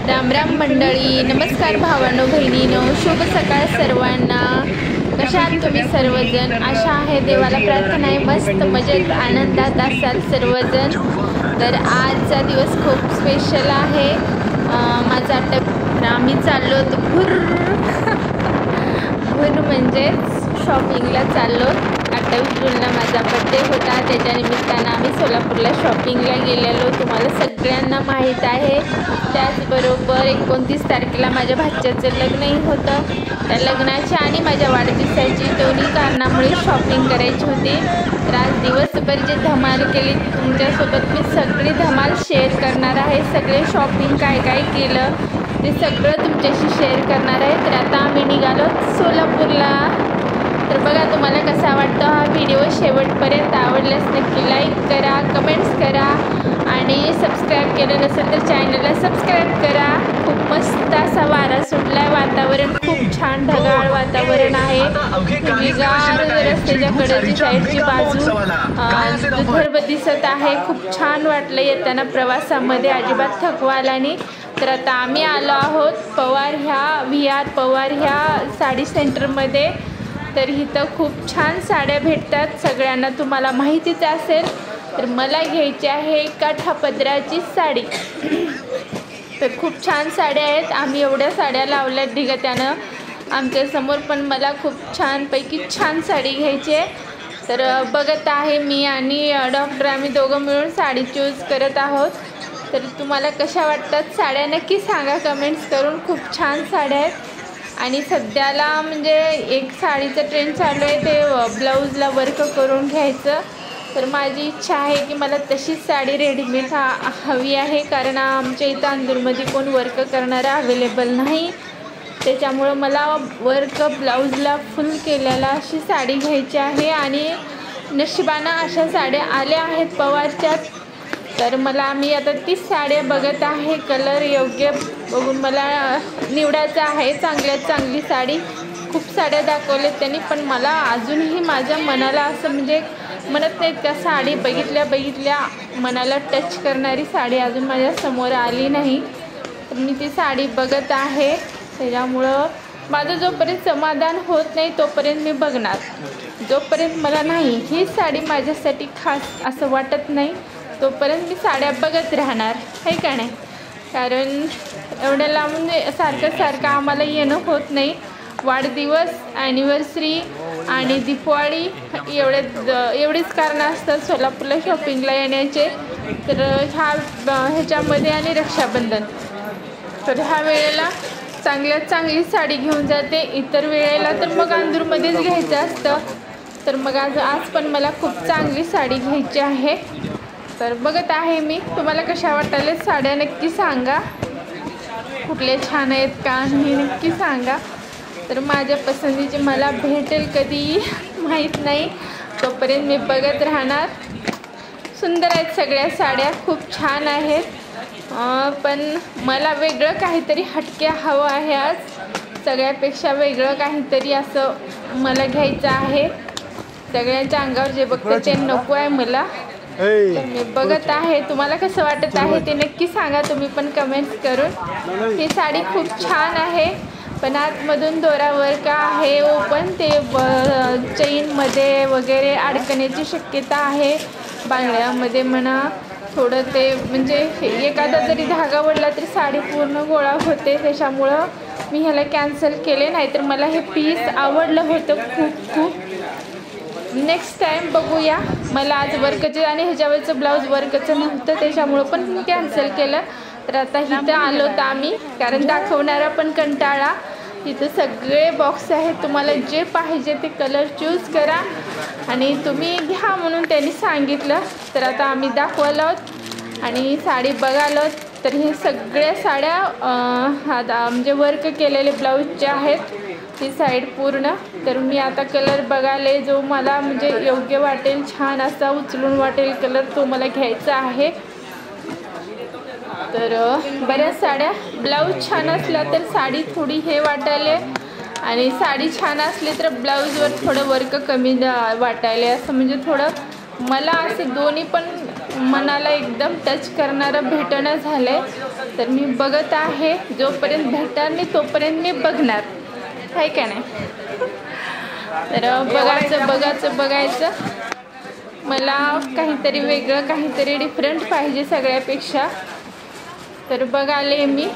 राम राम मंडळी, नमस्कार भावांनो बहिणींनो, शुभ सकाळ सर्वांना। कशा आहात तुम्ही सर्वजण? आशा आहे देवाला प्रार्थना आहे मस्त मजेत आनंदात असाल सर्वजण। तर आजचा दिवस खूप स्पेशल आहे। माझा आम्ही चाललो होतो भूर म्हणजे शॉपिंगला चाललो। 28 जूनला माझा बर्थडे होता, त्याच्या निमित्तानं आम्ही सोलापूरला शॉपिंगला गेलेलो, तुम्हाला सगळ्यांना माहीत आहे। त्याचबरोबर 29 तारखेला माझ्या भाच्याचं लग्नही होतं। त्या लग्नाच्या आणि माझ्या वाढदिवसाची दोन्ही कारणामुळे शॉपिंग करायची होती। तर आज दिवसभर जे धमाल केली तुमच्यासोबत मी सगळी धमाल शेअर करणार आहे। सगळे शॉपिंग काय काय केलं ते सगळं तुमच्याशी शेअर करणार आहे। तर आता आम्ही निघालो सोलापूरला। तर बघा तुम्हाला कसा वाटतो हा व्हिडिओ, शेवटपर्यंत आवडल्यास नक्की लाईक करा, कमेंट्स करा आणि सबस्क्राईब केलं नसेल तर चॅनलला सबस्क्राईब करा। खूप मस्त असा वारा सुटलाय, वातावरण खूप छान ढगाळ वातावरण आहे। हिरवीगार रस्त्याच्या कडेची साईडची बाजू दुर्भ दिसत आहे। खूप छान वाटलं येताना प्रवासामध्ये, अजिबात थकवा आला नाही। तर आता आम्ही आलो आहोत पवार ह्या साडी सेंटरमध्ये। तर इथं खूप छान साड्या भेटतात, सगळ्यांना तुम्हाला माहितीच असेल। तर मला घ्यायची आहे काठापदराची साडी। तर खूप छान साड्या आहेत, आम्ही एवढ्या साड्या लावल्यात ढिगात्यानं आमच्यासमोर, पण मला खूप छानपैकी छान साडी घ्यायची आहे। तर बघत आहे मी आणि डॉक्टर, आम्ही दोघं मिळून साडी चूज करत आहोत। तर तुम्हाला कशा वाटतात साड्या नक्की सांगा कमेंट्स करून। खूप छान साड्या आहेत आणि सध्याला म्हणजे एक साडीचं ट्रेंड चालू आहे, ते ब्लाऊजला वर्क करून घ्यायचं। तर माझी इच्छा आहे की मला तशीच साडी रेडीमेड हवी आहे, कारण आमच्या इथं अंदूरमध्ये कोण वर्क करणारा अवेलेबल नाही। त्याच्यामुळं मला वर्क ब्लाऊजला फुल केलेला अशी साडी घ्यायची आहे आणि नशिबानं अशा साड्या आल्या आहेत पवारच्यात। तर मी आता तीच साड्या बघत आहे, कलर योग्य बघून मला निवडायचं आहे चांगल्यात चांगली साडी। खूप साड्या दाखवल्यात त्यांनी, पण मला अजूनही माझ्या मनाला असं म्हणजे म्हणत नाहीत का साडी बघितल्या मनाला टच करणारी साडी अजून माझ्या समोर आली नाही। तर मी ती साडी बघत आहे, त्याच्यामुळं माझं जोपर्यंत समाधान होत नाही तोपर्यंत मी बघणार। जोपर्यंत मला नाही ही साडी माझ्यासाठी खास असं वाटत नाही तोपर्यंत मी साड्या बघत राहणार, आहे का नाही? कारण एवढ्या लांबून सारखं आम्हाला येणं होत नाही। वाढदिवस, ॲनिव्हर्सरी आणि दिवाळी एवढीच कारणं असतात सोलापूरला शॉपिंगला येण्याचे। तर ह्याच्यामध्ये आणि रक्षाबंधन, तर ह्या वेळेला चांगल्यात चांगली साडी घेऊन जाते, इतर वेळेला तर मग अंदूरमध्येच घ्यायचं असतं। तर मग आज पण मला खूप चांगली साडी घ्यायची आहे। तर बघत आहे मी, तुम्हाला कशा वाटल्या साड्या नक्की सांगा, कुठले छान आहेत का नाही नक्की सांगा। तर माझ्या पसंतीची मला भेटेल कधी माहीत नाही, तोपर्यंत मी बघत राहणार। सुंदर आहेत सगळ्या साड्या, खूप छान आहेत, पण मला वेगळं काहीतरी हटके हवं आहे आज, सगळ्यापेक्षा वेगळं काहीतरी असं मला घ्यायचं आहे। सगळ्यांच्या अंगावर जे बघते ते नको आहे मला। तर मी बघत आहे, तुम्हाला कसं वाटत आहे ते नक्की सांगा तुम्ही पण कमेंट्स करून। ही साडी खूप छान आहे, पण आतमधून दोरा वर्क आहे ओपन, ते चेनमध्ये वगैरे अडकण्याची शक्यता आहे, बांगड्यामध्ये म्हणा थोडं ते म्हणजे एखादा जरी धागा वडला तरी साडी पूर्ण गोळा होते। त्याच्यामुळं मी ह्याला कॅन्सल केले, नाहीतर मला हे पीस आवडलं होतं खूप। नेक्स्ट टाईम बघूया। मला आज वर्कचं आणि ह्याच्यावरचं ब्लाऊज वर्कचं नव्हतं, त्याच्यामुळं पण मी कॅन्सल केलं। तर आता इथं आलो तर आम्ही, कारण दाखवणारा पण कंटाळा। इथं सगळे बॉक्स आहेत, तुम्हाला जे पाहिजे ते कलर चूज करा आणि तुम्ही घ्या म्हणून त्यांनी सांगितलं। तर आता आम्ही दाखवायला आहोत आणि साडी बघायला आहोत। तर हे सगळ्या साड्या म्हणजे वर्क केलेले ब्लाऊजच्या आहेत, ही साईड पूर्ण। तर मी आता कलर बघायला, जो मला म्हणजे योग्य वाटेल, छान असा उचलून वाटेल कलर तो मला घ्यायचा आहे। तर बऱ्याच साड्या ब्लाऊज छान असला तर साडी थोडी हे वाटायले, आणि साडी छान असली तर ब्लाऊजवर थोडं वर्क कमी वाटायले, असं म्हणजे थोडं मला असं दोन्ही पण मनाला एकदम टच करणारं भेटणं झालं आहे। तर मी बघत आहे, जोपर्यंत भेटणार नाही तोपर्यंत मी बघणार आहे का नाही. तर बघायचं मला काहीतरी वेगळं, काहीतरी डिफरंट पाहिजे सगळ्यापेक्षा. तर बघाले मी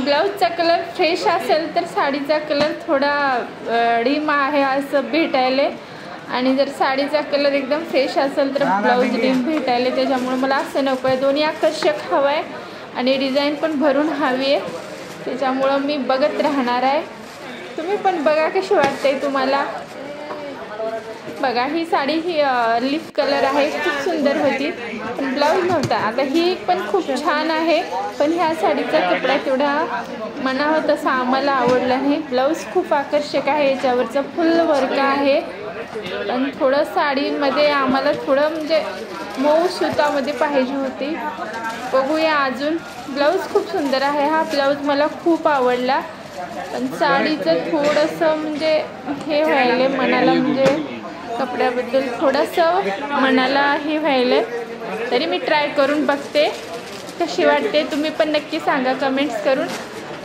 ब्लाऊजचा कलर फ्रेश असेल तर साडीचा कलर थोडा डिम आहे असं भेटायले, आणि जर साडीचा कलर एकदम फ्रेश असेल तर ब्लाऊज डिम भेटायले. त्याच्यामुळे मला असं नको आहे, दोन्ही आकर्षक हवं आहे आणि डिझाईन पण भरून हवी आहे. त्याच्यामुळं मी बघत राहणार आहे. तुम्ही पण बघा कशी वाटते तुम्हाला. बघा ही साडी ही लीफ कलर आहे, खूप सुंदर होती पण ब्लाऊज नव्हता. आता ही पण खूप छान आहे पण ह्या साडीचा कपडा तेवढा म्हणावं तसा आम्हाला आवडला नाही. ब्लाऊज खूप आकर्षक आहे, याच्यावरचं फुल वर्क आहे पण थोडं साडीमध्ये आम्हाला थोडं म्हणजे मऊ सुतामध्ये पाहिजे होती. बघूया अजून. ब्लाऊज खूप सुंदर आहे, हा ब्लाऊज मला खूप आवडला पण साडीचं थोडंसं म्हणजे हे व्हायले मनाला, म्हणजे कपड्याबद्दल थोडंसं मनाला हे व्हायलं. तरी मी ट्राय करून बघते कशी वाटते. तुम्ही पण नक्की सांगा कमेंट्स करून.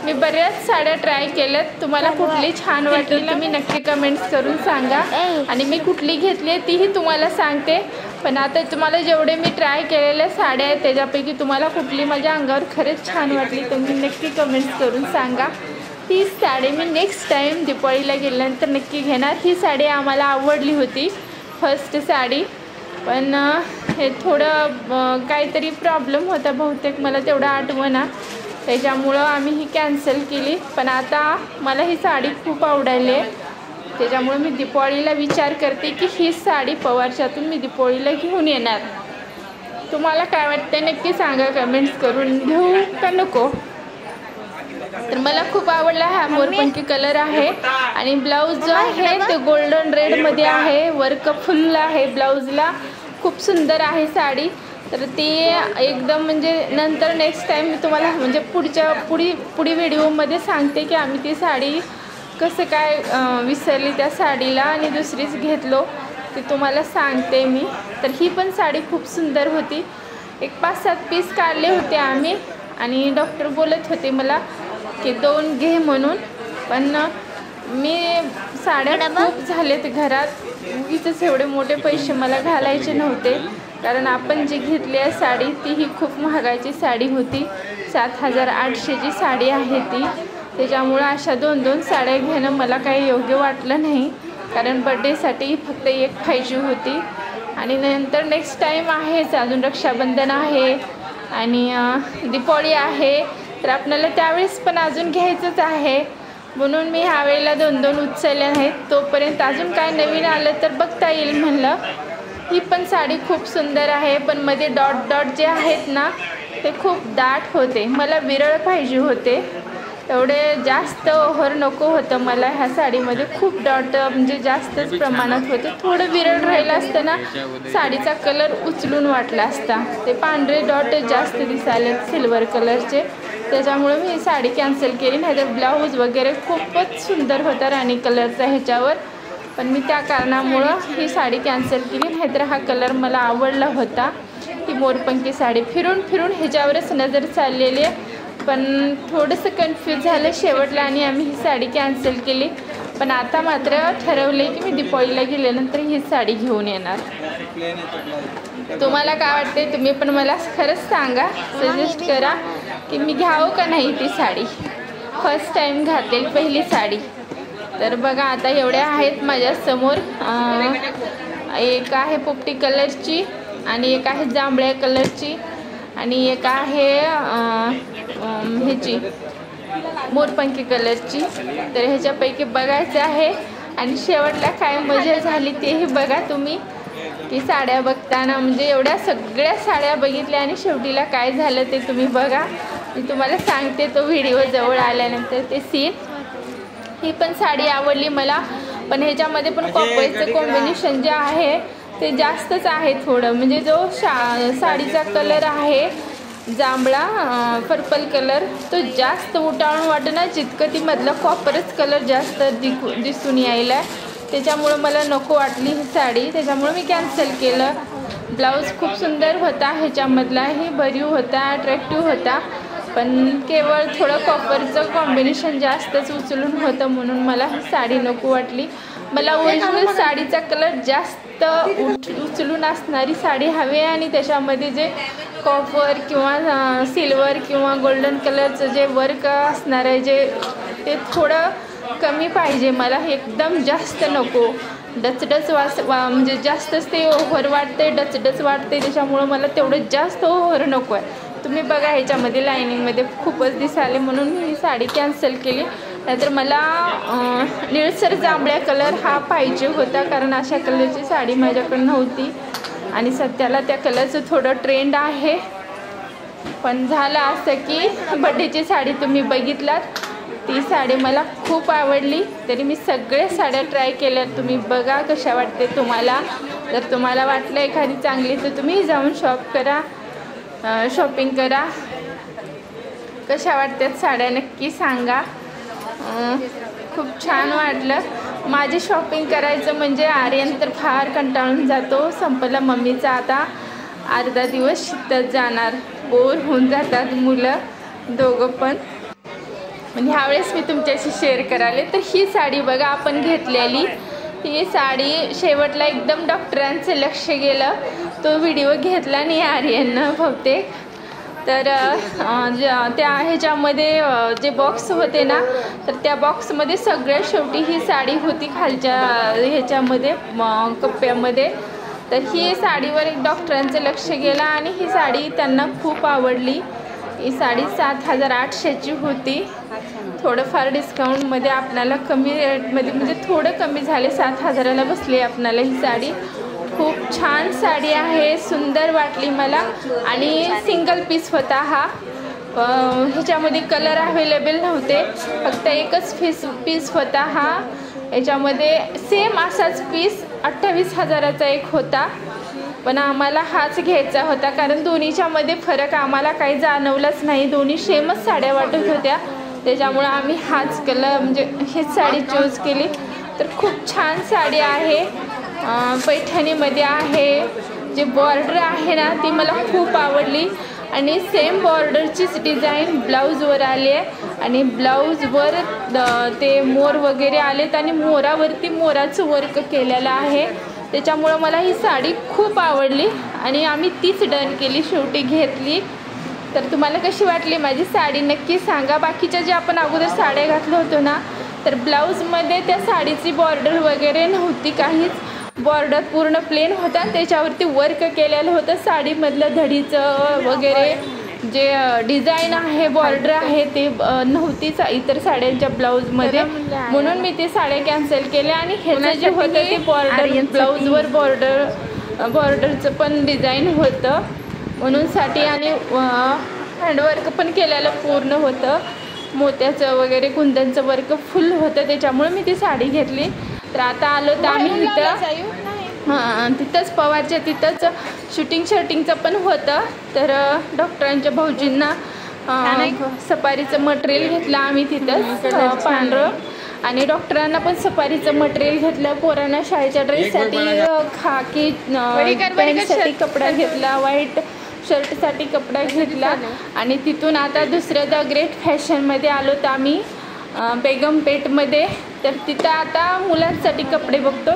मी बऱ्याच साड्या ट्राय केल्यात, तुम्हाला कुठली छान वाटली तुम्ही नक्की कमेंट्स करून सांगा आणि मी कुठली घेतली आहे तीही तुम्हाला सांगते. पण आता तुम्हाला जेवढे मी ट्राय केलेल्या साड्या आहेत त्याच्यापैकी तुम्हाला कुठली माझ्या अंगावर खरंच छान वाटली तुम्ही नक्की कमेंट्स करून सांगा. ही साडी मी नेक्स्ट टाईम दिवाळीला गेल्यानंतर नक्की घेणार. ही साडी आम्हाला आवडली होती फर्स्ट साडी, पण हे थोडं काहीतरी प्रॉब्लेम होता बहुतेक, मला तेवढं आठवना, त्याच्यामुळं आम्ही ही कॅन्सल केली. पण आता मला ही साडी खूप आवडायली आहे, त्याच्यामुळं मी दिवाळीला विचार करते की ही साडी पवारच्यातून मी दिवाळीला घेऊन येणार. तुम्हाला काय वाटतं नक्की सांगा कमेंट्स करून. घेऊ का नको. तर मला खूप आवडला हा मोरपंखी कलर आहे आणि ब्लाऊज जो आहे ते गोल्डन रेडमध्ये आहे, वर्क फुल आहे ब्लाऊजला, खूप सुंदर आहे साडी. तर ती एकदम म्हणजे नंतर नेक्स्ट टाईम मी तुम्हाला म्हणजे पुढी व्हिडिओमध्ये सांगते की आम्ही ती साडी कसं काय विसरली त्या साडीला आणि दुसरीच घेतलो ते तुम्हाला सांगते मी. तर ही पण साडी खूप सुंदर होती. एक 5-7 पीस काढले होते आम्ही आणि डॉक्टर बोलत होते मला की 2 घे म्हणून, पण मी साड्या खूप झालेत घरात, उगीच एवढे मोठे पैसे मला घालायचे नव्हते. कारण आपण जी घेतली आहे साडी ती ही खूप महागाची साडी होती, 7,800ची साडी आहे ती. त्याच्यामुळं अशा 2-2 साड्या घेणं मला काही योग्य वाटलं नाही, कारण बड्डेसाठी फक्त एक पाहिजे होती. आणि नंतर नेक्स्ट टाईम आहेच, अजून रक्षाबंधन आहे आणि दिवाळी आहे, तर आपल्याला त्यावेळेस पण अजून घ्यायचंच आहे. म्हणून मी ह्यावेळेला 2-2 उचलल्या आहेत. तोपर्यंत अजून काय नवीन आलं तर बघता येईल म्हणलं. ही पण साडी खूप सुंदर आहे पण मध्ये डॉट डॉट जे आहेत ना ते खूप दाट होते, मला विरळ पाहिजे होते, एवढे जास्त ओव्हर नको होतं मला. ह्या साडीमध्ये खूप डॉट म्हणजे जास्तच प्रमाणात होते. थोडं विरळ राहिलं असतं ना साडीचा कलर उचलून वाटला असता. ते पांढरे डॉट जास्त दिसायले सिल्वर कलरचे, त्याच्यामुळे मी ही साडी कॅन्सल केली. नाहीतर ब्लाऊज वगैरे खूपच सुंदर होता राणी कलरचा ह्याच्यावर, पण मी त्या कारणामुळं ही साडी कॅन्सल केली. नाहीतर हा कलर मला आवडला होता. ही मोरपंखी साडी फिरून फिरून ह्याच्यावरच नजर चाललेली आहे, पण थोडंसं कन्फ्यूज झालं शेवटला आणि आम्ही ही साडी कॅन्सल केली. पण आता मात्र ठरवले की मी दिवाळीला गेल्यानंतर ही साडी घेऊन येणार. तुम्हाला काय वाटते तुम्ही पण मला खरंच सांगा, सजेस्ट करा की मी घ्यावं का नाही ती साडी. फर्स्ट टाईम घातेल पहिली साडी. तर बघा आता एवढ्या आहेत माझ्यासमोर. एक आहे पोपटी कलरची आणि एक आहे जांभळ्या कलरची आणि एक आहे ह्याची मोरपंखी कलरची. तर ह्याच्यापैकी बघायचं आहे आणि शेवटला काय मजा झाली तेही बघा तुम्ही, की साड्या बघताना म्हणजे एवढ्या सगळ्या साड्या बघितल्या आणि शेवटीला काय झालं ते तुम्ही बघा. मी तुम्हाला सांगते तो व्हिडिओ जवळ आल्यानंतर ते सीन. ही पण साडी आवडली मला, पण ह्याच्यामध्ये पण कॉपरचं कॉम्बिनेशन जे आहे ते जास्तच आहे थोडं, म्हणजे जो साडीचा कलर आहे जांभळा पर्पल कलर तो जास्त उठावून वाटणार जितकं ती मधला कॉपरच कलर जास्त दिसून यायला, त्याच्यामुळं मला नको वाटली ही साडी, त्याच्यामुळं मी कॅन्सल केलं. ब्लाऊज खूप सुंदर होता, ह्याच्यामधलाही भरीव होता, अट्रॅक्टिव्ह होता, पण केवळ थोडं कॉपरचं कॉम्बिनेशन जास्तच उचलून होतं म्हणून मला ही साडी नको वाटली. मला ओरिजिनल साडीचा कलर जास्त उचलून असणारी साडी हवी आहे आणि त्याच्यामध्ये जे कॉपर किंवा सिल्वर किंवा गोल्डन कलरचं जे वर्क असणार आहे जे ते थोडं कमी पाहिजे. मला एकदम जास्त नको. डचडच म्हणजे जास्तच ते ओव्हर वाटते, डचडच वाटते, त्याच्यामुळं मला तेवढं जास्त ओव्हर नको आहे. तुम्ही बघा ह्याच्यामध्ये लायनिंगमध्ये खूपच दिसाले म्हणून मी ही साडी कॅन्सल केली. नाहीतर मला निळसर जांभळ्या कलर हा पाहिजे होता, कारण अशा कलरची साडी माझ्याकडे नव्हती आणि सध्याला त्या कलरचं थोडं ट्रेंड आहे. पण झालं असं की बड्डेची साडी तुम्ही बघितलात, ती साडी मला खूप आवडली. तरी मी सगळ्या साड्या ट्राय केल्या. तुम्ही बघा कशा वाटते तुम्हाला. जर तुम्हाला वाटलं एखादी चांगली तर तुम्ही जाऊन शॉपिंग करा. कशा वाटतात साड्या नक्की सांगा. खूप छान वाटलं. माझी शॉपिंग करायचं म्हणजे आर्यन तर फार कंटाळून जातो. संपला मम्मीचा आता अर्धा दिवस शिकत जाणार, बोर होऊन जातात मुलं दोघं पण. म्हणजे ह्यावेळेस मी तुमच्याशी शेअर कराले. तर ही साडी बघा आपण घेतलेली, ही साडी शेवटला एकदम डॉक्टरांचं लक्ष गेलं. तो व्हिडिओ घेतला नाही आर्यननं बहुतेक. तर त्या ह्याच्यामध्ये जे बॉक्स होते ना, तर त्या बॉक्समध्ये सगळ्यात शेवटी ही साडी होती खालच्या ह्याच्यामध्ये कप्प्यामध्ये. तर ही साडीवर एक डॉक्टरांचं लक्ष गेलं आणि ही साडी त्यांना खूप आवडली. ही साडी 7,800ची होती. थोडंफार डिस्काउंटमध्ये आपल्याला कमी रेटमध्ये म्हणजे थोडं कमी झाले, 7,000ला बसली आपल्याला ही साडी. खूप छान साडी आहे, सुंदर वाटली मला. आणि सिंगल पीस होता हा. ह्याच्यामध्ये कलर अवेलेबल नव्हते, फक्त एकच पीस होता हा. याच्यामध्ये सेम असाच पीस 28,000चा एक होता, पण आम्हाला हाच घ्यायचा होता कारण दोन्हीच्यामध्ये फरक आम्हाला काही जाणवलाच नाही. दोन्ही सेमच साड्या वाटत होत्या, त्याच्यामुळं आम्ही हाच कलर म्हणजे हीच साडी चूज केली. तर खूप छान साडी आहे, पैठणीमध्ये आहे. जे बॉर्डर आहे ना ती मला खूप आवडली आणि सेम बॉर्डरचीच डिझाईन ब्लाऊजवर आली आहे आणि ब्लाऊजवर ते मोर वगैरे आलेत आणि मोरावरती मोराचं वर्क केलेलं आहे. त्याच्यामुळं मला ही साडी खूप आवडली आणि आम्ही तीच डन केली, शेवटी घेतली. तर तुम्हाला कशी वाटली माझी साडी नक्की सांगा. बाकीच्या जे आपण अगोदर साड्या घातलं होतो ना, तर ब्लाऊजमध्ये त्या साडीची बॉर्डर वगैरे नव्हती काहीच. बॉर्डर पूर्ण प्लेन होता, त्याच्यावरती वर्क केलेलं होतं. साडीमधलं धडीचं वगैरे जे डिझाईन आहे, बॉर्डर आहे ते नव्हतीच इतर साड्यांच्या ब्लाऊजमध्ये, म्हणून मी ते साड्या कॅन्सल केल्या. आणि ह्याचं जे होतं ते बॉर्डर ब्लाऊजवर बॉर्डरचं पण डिझाईन होतं म्हणून साठी. आणि हँडवर्क पण केलेलं पूर्ण होतं, मोत्याचं वगैरे कुंदनचं वर्क फुल होतं, त्याच्यामुळे मी ती साडी घेतली. तर आता आलो तर आम्ही तिथंच पवारच्या तिथंच शूटिंगचं पण होतं. तर डॉक्टरांच्या भाऊजींना सफारीचं मटेरियल घेतलं आम्ही तिथंच पांढरं, आणि डॉक्टरांना पण सफारीचं मटेरियल घेतलं. पोरांना शाळेच्या ड्रेससाठी खाकी पॅन्टसाठी कपडा घेतला, व्हाईट शर्टसाठी कपडा घेतला. आणि तिथून आता दुसऱ्या द ग्रेट फॅशनमध्ये आलो तर आम्ही बेगमपेठमध्ये. तर तिथं आता मुलांसाठी कपडे बघतो.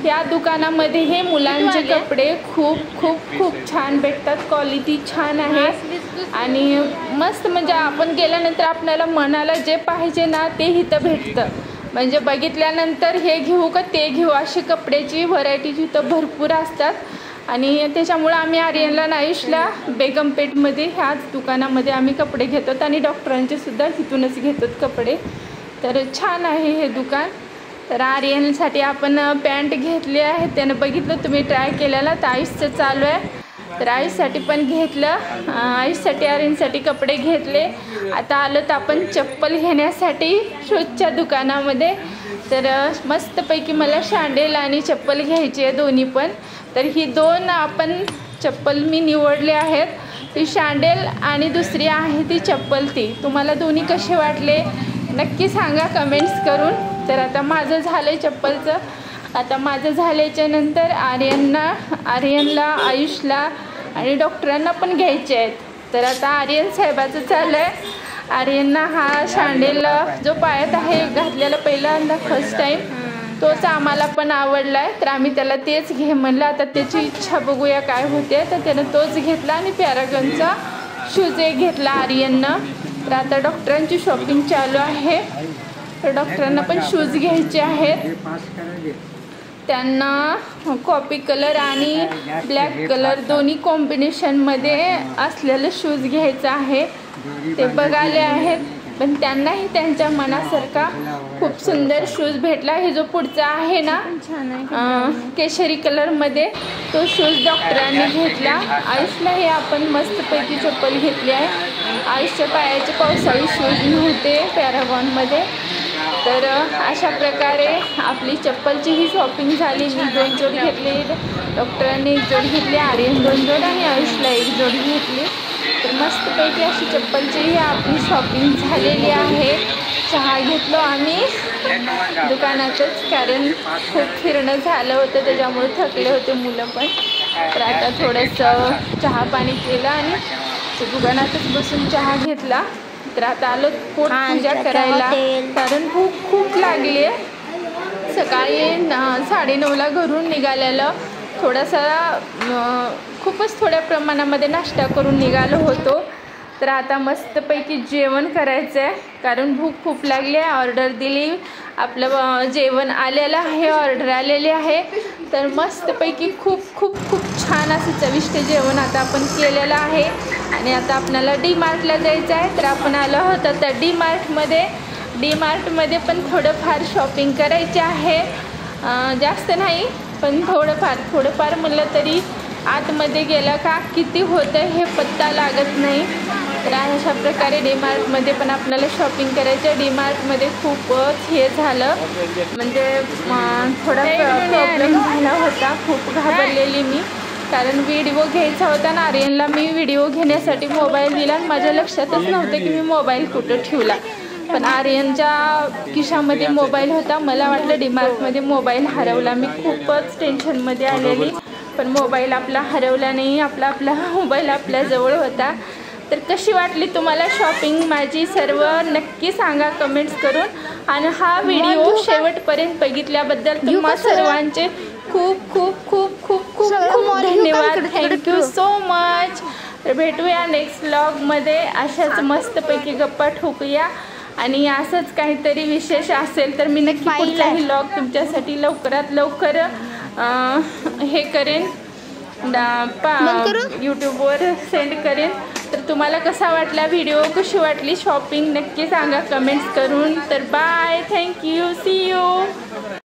या दुकानामध्ये हे मुलांचे कपडे खूप खूप खूप छान भेटतात, क्वालिटी छान आहे आणि मस्त. म्हणजे आपण गेल्यानंतर आपल्याला मनाला जे पाहिजे ना ते इथं भेटतं. म्हणजे बघितल्यानंतर हे घेऊ का ते घेऊ अशी कपड्याची व्हरायटी इथं भरपूर असतात. आणि त्याच्यामुळं आम्ही आर्यनला नायुषला बेगमपेठमध्ये ह्याच दुकानामध्ये आम्ही कपडे घेतो आणि डॉक्टरांचे सुद्धा इथूनच घेतो कपडे. तर छान आहे हे दुकान. तर आर्यनसाठी आपण पॅन्ट घेतली आहे, त्यानं बघितलं तुम्ही ट्राय केलेला. तर आयुषचं चालू आहे, तर आयुषसाठी पण घेतलं. आयुषसाठी आर्यनसाठी कपडे घेतले. आता आलो तर आपण चप्पल घेण्यासाठी शूजच्या दुकानामध्ये. तर मस्तपैकी मला शँडेल आणि चप्पल घ्यायची आहे दोन्ही पण. तर ही दोन आपण चप्पल मी निवडले आहेत, ती शँडेल आणि दुसरी आहे ती चप्पल. ती तुम्हाला दोन्ही कसे वाटले नक्की सांगा कमेंट्स करून. तर आता माझं झालं आहे चप्पलचं आता माझं झाल्याच्या नंतर आर्यनला, आयुषला आणि डॉक्टरांना पण घ्यायचे आहेत. तर आता आर्यन साहेबाचं चाललं आहे. आर्यनना हा सँडल जो पायात आहे घातलेला पहिल्यांदा फर्स्ट टाईम, तोच आम्हाला पण आवडला आहे. तर आम्ही त्याला तेच घे म्हणलं. आता त्याची इच्छा बघूया काय होते. तर त्यानं तोच घेतला आणि पॅरागॉनचा शूज एक घेतला आर्यननं. तर आता डॉक्टरांची शॉपिंग चालू आहे. तर डॉक्टरांना पण शूज घ्यायचे आहेत. त्यांना कॉफी कलर आणि ब्लॅक कलर दोन्ही कॉम्बिनेशनमध्ये असलेलं शूज घ्यायचं आहे. ते बघाले आहेत, पण त्यांनाही त्यांच्या मनासारखा खूप सुंदर शूज भेटला. हे जो पुढचा आहे ना केशरी कलरमध्ये, तो शूज डॉक्टरांनी घेतला. आयुषला हे आपण मस्तपैकी चप्पल घेतली आहे. आयुषच्या पायाचे पावसाळी शूज नव्हते पॅरागॉनमध्ये. तर अशा प्रकारे आपली चप्पलची ही शॉपिंग झाली. मी 2 जोडी घेतली, डॉक्टरांनी 1 जोडी घेतली, आर्यन 2 जोड आणि आयुषला 1 जोडी घेतली. तर मस्तपैकी अशी चप्पलचीही आपली शॉपिंग झालेली आहे. चहा घेतलो आम्ही दुकानातच, कारण खूप फिरणं झालं होतं त्याच्यामुळे थकले होते मुलं पण. तर आता थोडंसं चहा पाणी केलं आणि दुकानातच बसून चहा घेतला. तर आता आलो पोट पूजा करायला, कारण भूक खूप लागली आहे. सकाळी 9:30ला घरून निघालेलं. खूपच थोड्या प्रमाणामध्ये नाश्ता करून निघालो होतो. तर आता मस्तपैकी जेवण करायचं आहे, कारण भूक खूप लागली आहे. ऑर्डर दिली, आपलं जेवण आलेलं आहे, ऑर्डर आलेली आहे. तर मस्तपैकी खूप खूप खूप छान असं चविष्ट जेवण आता आपण केलेलं आहे. आणि आता आपल्याला DMartला जायचं आहे. तर आपण आलो आहोत आता DMartमध्ये पण थोडंफार शॉपिंग करायची आहे. जास्त नाही, पण थोडंफार म्हणलं तरी आतमध्ये गेलं का किती होतं हे पत्ता लागत नाही. तर अशा प्रकारे DMartमध्ये पण आपल्याला शॉपिंग करायचं. DMartमध्ये खूपच हे झालं, म्हणजे थोडा प्रॉब्लेम झाला होता. खूप घाबरलेली मी, कारण व्हिडिओ घ्यायचा होता ना आर्यनला. मी व्हिडिओ घेण्यासाठी मोबाईल दिला आणि माझ्या लक्षातच नव्हतं की मी मोबाईल कुठं ठेवला. पण आर्यनच्या खिशामध्ये मोबाईल होता. मला वाटलं DMartमध्ये मोबाईल हरवला. मी खूपच टेन्शनमध्ये आलेली, पण मोबाईल आपला हरवला नाही. आपला मोबाईल आपल्याजवळ होता. तर कशी वाटली तुम्हाला शॉपिंग माझी सर्व नक्की सांगा कमेंट्स करून. आणि हा व्हिडिओ शेवटपर्यंत बघितल्याबद्दल तुम्हा सर्वांचे खूप खूप खूप खूप खूप खूप धन्यवाद. Thank you so much. तर भेटूया नेक्स्ट व्लॉगमध्ये. अशाच मस्तपैकी गप्पा ठोकूया आणि असंच काहीतरी विशेष असेल तर मी नक्की पुढचाही व्लॉग तुमच्यासाठी लवकरात लवकर हे करेन, यूट्यूबवर सेंड करेन. तर तुम्हाला कसा वाटला व्हिडिओ, कशी वाटली शॉपिंग नक्की सांगा कमेंट्स करून. तर बाय, थँक्यू, सी यू.